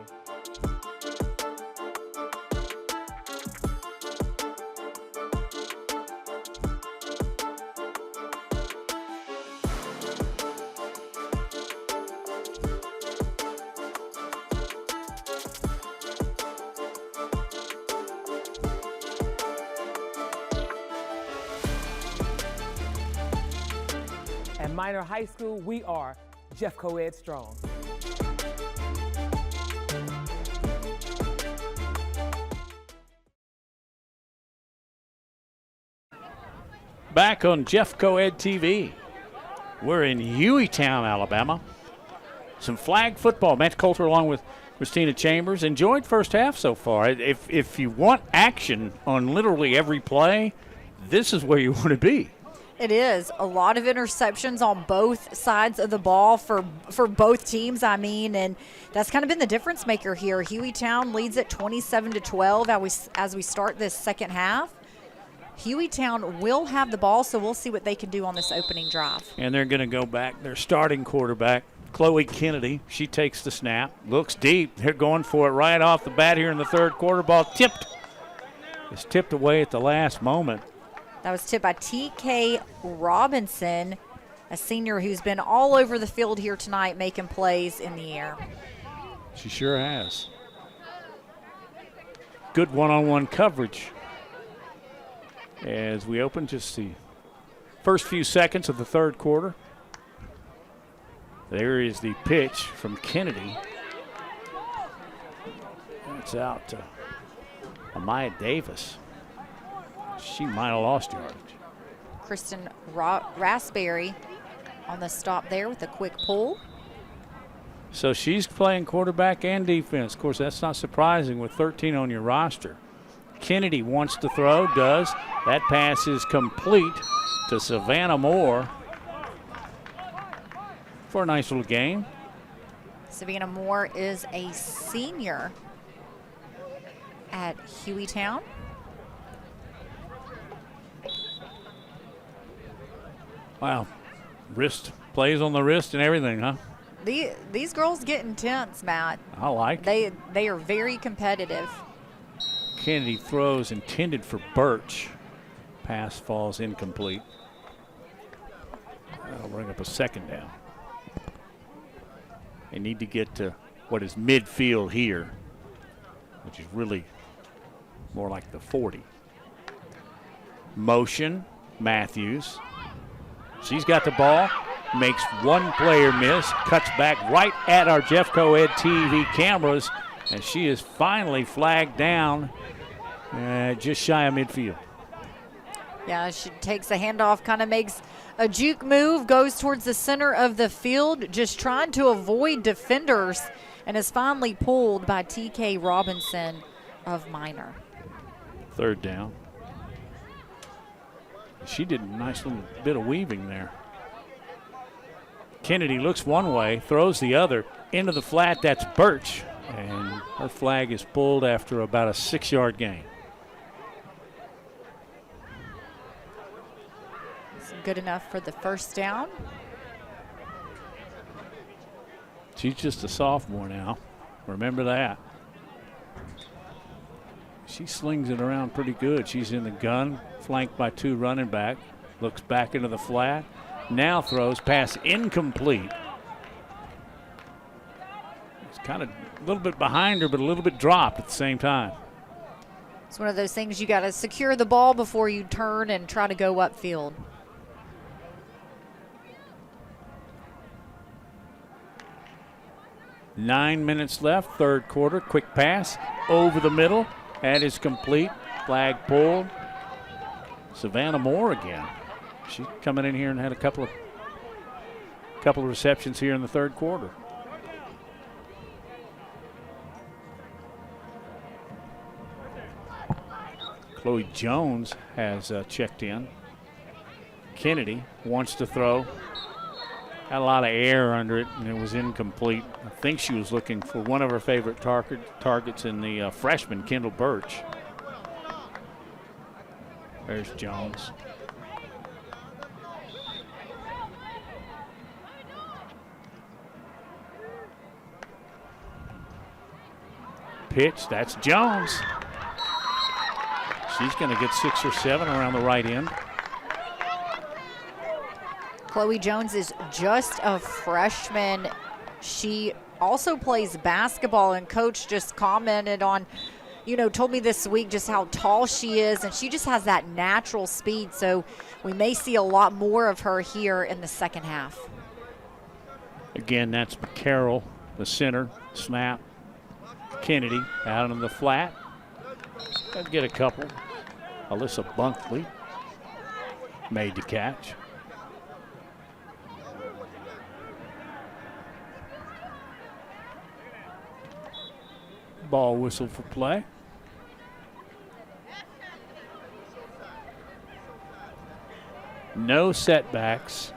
At Minor High School, we are Jeff Coed Strong. Back on Jeff Coed TV. We're in Hueytown, Alabama. Some flag football. Matt Coulter along with Christina Chambers. Enjoyed first half so far. If you want action on literally every play, this is where you want to be. It is. A lot of interceptions on both sides of the ball for both teams, and that's kind of been the difference maker here. Hueytown leads at 27-12 as we start this second half. Hueytown will have the ball, so we'll see what they can do on this opening drive. And they're going to go back. Their starting quarterback, Chloe Kennedy, she takes the snap, looks deep. They're going for it right off the bat here in the third quarter. Ball tipped. It's tipped away at the last moment. That was tipped by T.K. Robinson, a senior who's been all over the field here tonight making plays in the air. She sure has. Good one-on-one coverage. As we open just the first few seconds of the third quarter. There is the pitch from Kennedy. It's out to Amaya Davis. She might have lost yardage. Kristen Raspberry on the stop there with a quick pull. So she's playing quarterback and defense. Of course, that's not surprising with 13 on your roster. Kennedy wants to throw, does. That pass is complete to Savannah Moore for a nice little game. Savannah Moore is a senior at Hueytown. Wow, wrist, plays on the wrist and everything, huh? These girls get intense, Matt. I like. They are very competitive. Kennedy throws intended for Birch. Pass falls incomplete. That'll bring up a second down. They need to get to what is midfield here, which is really more like the 40. Motion, Matthews. She's got the ball, makes one player miss, cuts back right at our Jeff Coed TV cameras, and she is finally flagged down just shy of midfield. Yeah, she takes a handoff, kind of makes a juke move, goes towards the center of the field, just trying to avoid defenders, and is finally pulled by T.K. Robinson of Minor. Third down. She did a nice little bit of weaving there. Kennedy looks one way, throws the other into the flat. That's Birch, and her flag is pulled after about a 6-yard gain. Good enough for the first down. She's just a sophomore now. Remember that. She slings it around pretty good. She's in the gun, flanked by two running back. Looks back into the flat. Now throws, pass incomplete. It's kind of a little bit behind her, but a little bit dropped at the same time. It's one of those things you got to secure the ball before you turn and try to go upfield. Nine minutes left, third quarter. Quick pass over the middle. That is complete. Flag pulled. Savannah Moore again. She's coming in here and had a couple of receptions here in the third quarter. Chloe Jones has checked in. Kennedy wants to throw. Had a lot of air under it, and it was incomplete. I think she was looking for one of her favorite targets in the freshman, Kendall Birch. There's Jones. Pitch, that's Jones. She's going to get 6 or 7 around the right end. Chloe Jones is just a freshman. She also plays basketball, and coach just commented on, told me this week just how tall she is, and she just has that natural speed. So we may see a lot more of her here in the second half. Again, that's McCarroll, the center, snap. Kennedy out in the flat. Let's get a couple. Alyssa Bunkley made the catch. Ball whistle for play. No setbacks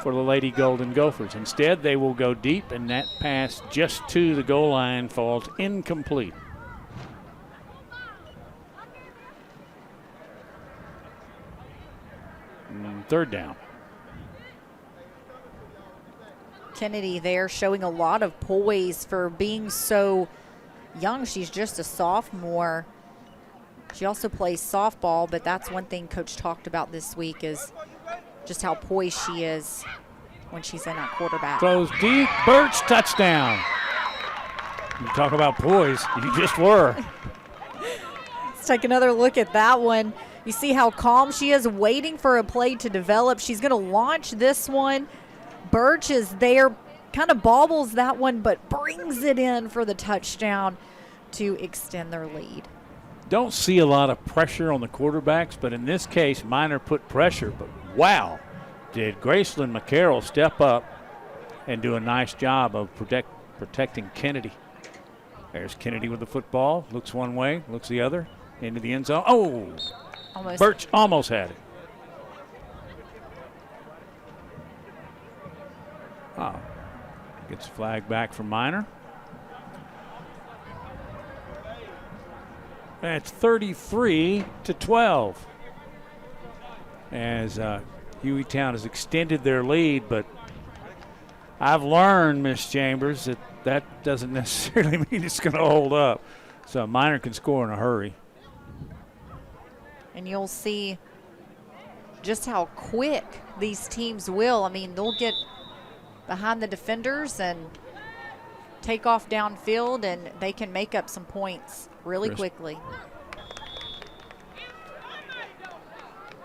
for the Lady Golden Gophers. Instead, they will go deep, and that pass just to the goal line falls incomplete. third down. Kennedy there showing a lot of poise for being so young. She's just a sophomore. She also plays softball, but that's one thing Coach talked about this week is just how poised she is when she's in at quarterback. Throws deep, Birch, touchdown. You talk about poise, you just were. Let's take another look at that one. You see how calm she is, waiting for a play to develop. She's going to launch this one. Birch is there, kind of bobbles that one, but brings it in for the touchdown to extend their lead. Don't see a lot of pressure on the quarterbacks, but in this case, Minor put pressure. But wow, did Graceland McCarroll step up and do a nice job of protecting Kennedy. There's Kennedy with the football. Looks one way, looks the other. Into the end zone. Oh, Almost. Birch almost had it. Oh, gets a flag back from Minor. That's 33-12. As Hueytown has extended their lead, but I've learned, Miss Chambers, that doesn't necessarily mean it's going to hold up. So Minor can score in a hurry. And you'll see just how quick these teams will. I mean, they'll get behind the defenders and take off downfield, and they can make up some points really quickly.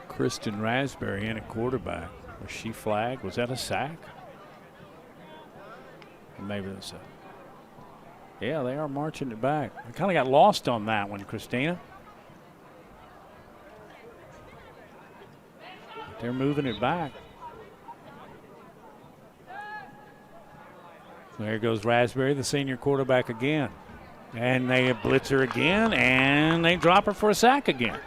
Kristen Raspberry in at quarterback. Was she flagged? Was that a sack? Maybe that's a. Yeah, they are marching it back. I kind of got lost on that one, Christina. They're moving it back. There goes Raspberry, the senior quarterback again. And they blitz her again, and they drop her for a sack again.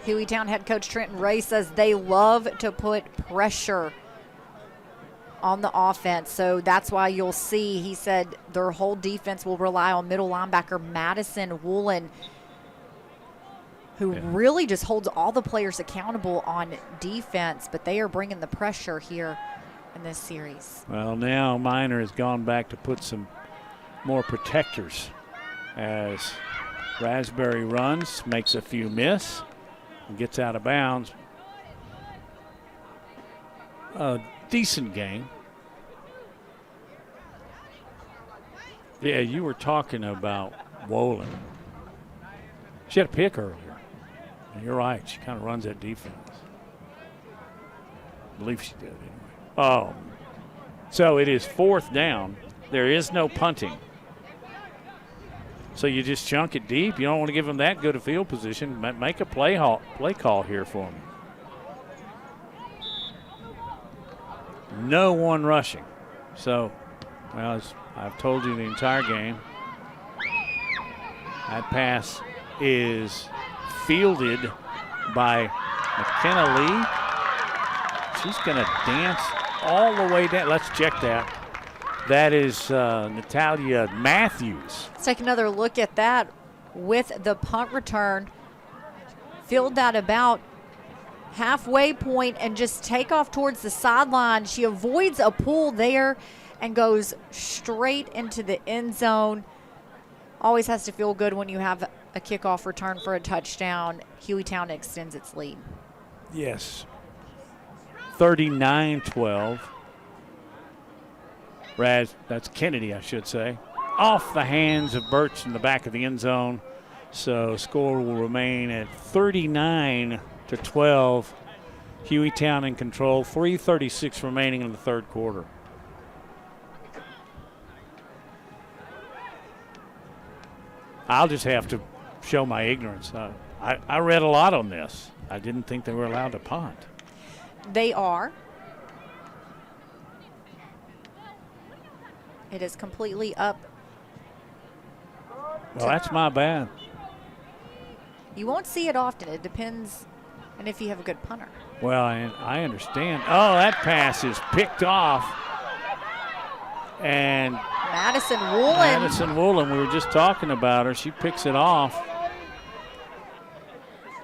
Hueytown head coach Trenton Ray says they love to put pressure on the offense. So that's why you'll see, he said, their whole defense will rely on middle linebacker Madison Woolen, who really just holds all the players accountable on defense, but they are bringing the pressure here in this series. Well, now Minor has gone back to put some more protectors as Raspberry runs, makes a few miss, and gets out of bounds. A decent game. Yeah, you were talking about Wolin. She had a pick earlier. And you're right, she kind of runs that defense. I believe she did anyway. Oh, so it is fourth down. There is no punting. So you just chunk it deep. You don't want to give them that good a field position. Make a play call here for me. No one rushing. So, well, as I've told you the entire game, that pass is fielded by McKenna Lee. She's going to dance all the way down. Let's check that. That is Natalia Matthews. Let's take another look at that with the punt return. Field that about halfway point and just take off towards the sideline. She avoids a pull there and goes straight into the end zone. Always has to feel good when you have a kickoff return for a touchdown. Hueytown extends its lead. Yes. 39-12. That's Kennedy, I should say. Off the hands of Birch in the back of the end zone. So score will remain at 39-12. Hueytown in control. 3:36 remaining in the third quarter. I'll just have to show my ignorance. I read a lot on this. I didn't think they were allowed to punt. They are. It is completely up. Well, that's my bad. You won't see it often. It depends on if you have a good punter. Well, I understand. Oh, that pass is picked off. And Madison Woolen, we were just talking about her. She picks it off.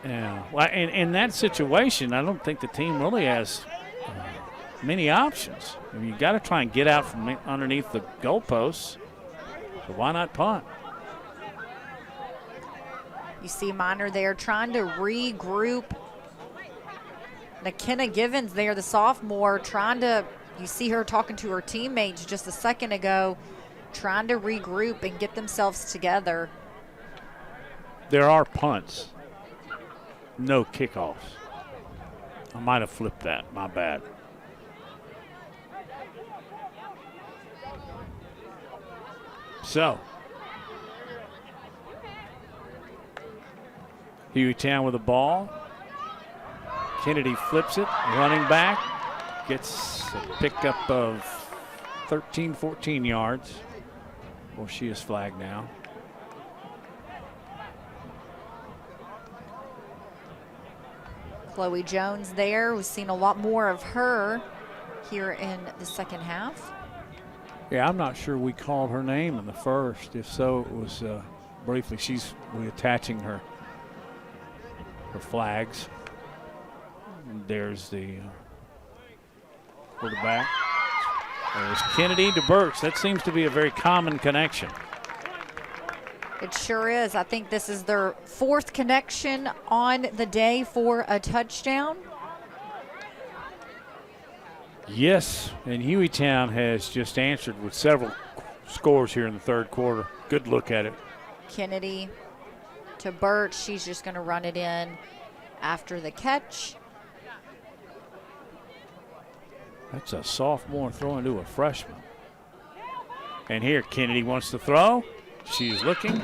Yeah. Well, in that situation, I don't think the team really has many options. I mean, you got to try and get out from underneath the goalposts. So why not punt? You see Minor there trying to regroup. McKenna Givens there, the sophomore, trying to, you see her talking to her teammates just a second ago, trying to regroup and get themselves together. There are punts, no kickoffs. I might have flipped that, my bad. So, Hueytown with the ball. Kennedy flips it, running back, gets a pickup of 13, 14 yards. Well, she is flagged now. Chloe Jones there. We've seen a lot more of her here in the second half. Yeah, I'm not sure we called her name in the first. If so, it was briefly. She's reattaching her flags. And there's the quarterback. There's Kennedy to Burks. That seems to be a very common connection. It sure is. I think this is their fourth connection on the day for a touchdown. Yes, and Hueytown has just answered with several scores here in the third quarter. Good look at it. Kennedy to Burt. She's just going to run it in after the catch. That's a sophomore throwing to a freshman. And here Kennedy wants to throw. She's looking.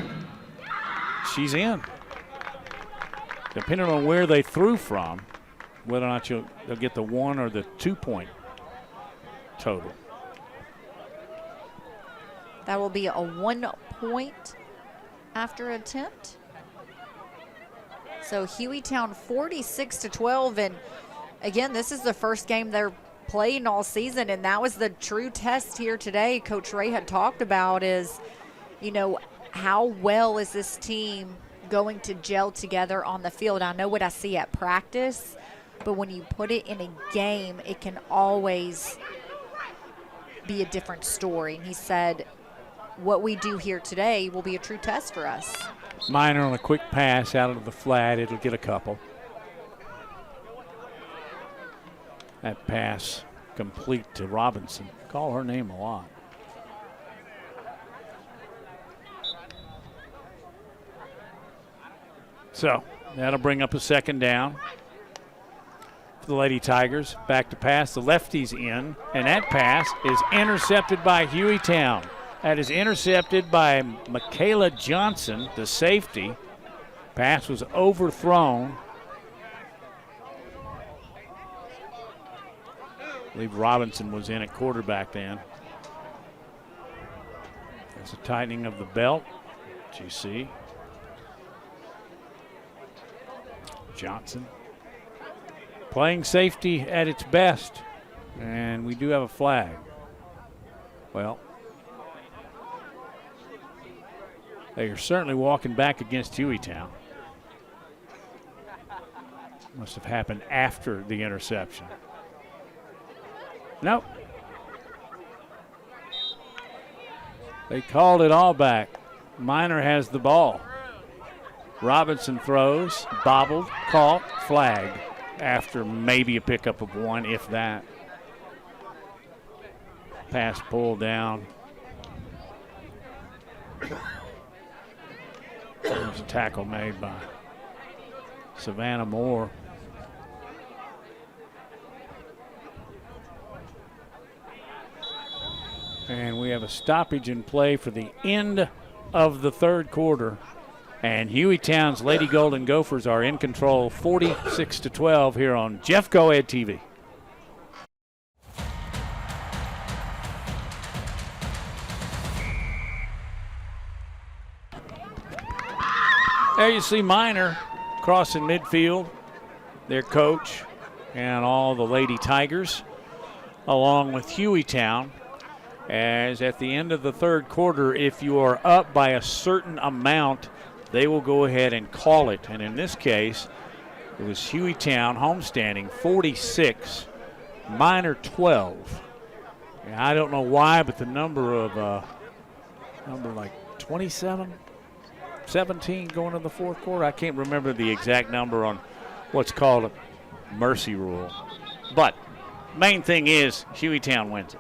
She's in. Depending on where they threw from, whether or not they'll get the 1 or the 2 point total. That will be a 1 point after attempt. So Hueytown 46-12, and again, this is the first game they're playing all season, and that was the true test here today. Coach Ray had talked about is, you know, how well is this team going to gel together on the field? I know what I see at practice, but when you put it in a game, it can always be a different story. And he said, what we do here today will be a true test for us. Minor on a quick pass out of the flat. It'll get a couple. That pass complete to Robinson. Call her name a lot. So that'll bring up a second down for the Lady Tigers. Back to pass. The lefty's in, and that pass is intercepted by Hueytown. That is intercepted by Michaela Johnson, the safety. Pass was overthrown. I believe Robinson was in at quarterback then. There's a tightening of the belt, as you see. Johnson playing safety at its best, and we do have a flag. Well, they are certainly walking back against Hueytown. Must have happened after the interception. Nope. They called it all back. Minor has the ball. Robinson throws, bobbled, caught, flagged after maybe a pickup of 1, if that. Pass pulled down. There's a tackle made by Savannah Moore. And we have a stoppage in play for the end of the third quarter. And Hueytown's Lady Golden Gophers are in control 46-12 here on Jeff Coed TV. There you see Minor crossing midfield, their coach, and all the Lady Tigers, along with Hueytown. As at the end of the third quarter, if you are up by a certain amount, they will go ahead and call it. And in this case, It was Hueytown homestanding 46, Minor 12. And I don't know why, but the number like 27, 17 going in the fourth quarter. I can't remember the exact number on what's called a mercy rule. But main thing is Hueytown wins it.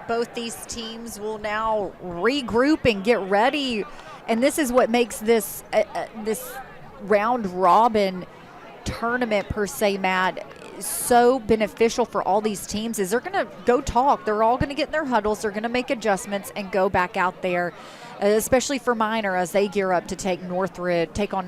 Both these teams will now regroup and get ready, and this is what makes this this round robin tournament per se, Matt, so beneficial for all these teams. Is they're going to go talk. They're all going to get in their huddles. They're going to make adjustments and go back out there, especially for Minor as they gear up to take on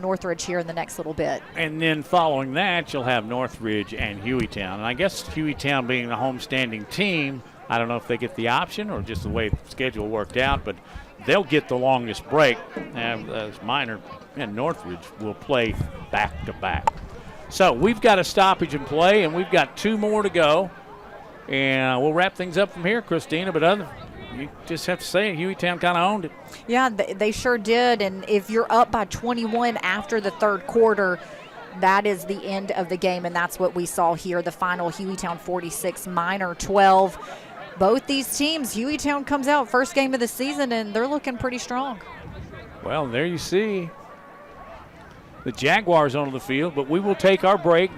Northridge here in the next little bit. And then following that, you'll have Northridge and Hueytown. And I guess Hueytown being the homestanding team, I don't know if they get the option or just the way the schedule worked out, but they'll get the longest break, as Minor and Northridge will play back-to-back. So we've got a stoppage in play, and we've got 2 more to go. And we'll wrap things up from here, Christina. But you just have to say Hueytown kind of owned it. Yeah, they sure did. And if you're up by 21 after the third quarter, that is the end of the game, and that's what we saw here. The final, Hueytown 46, Minor 12. Both these teams, Hueytown comes out first game of the season, and they're looking pretty strong. Well, there you see the Jaguars on the field, but we will take our break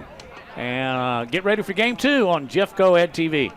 and get ready for game 2 on Jeff Co Ed TV.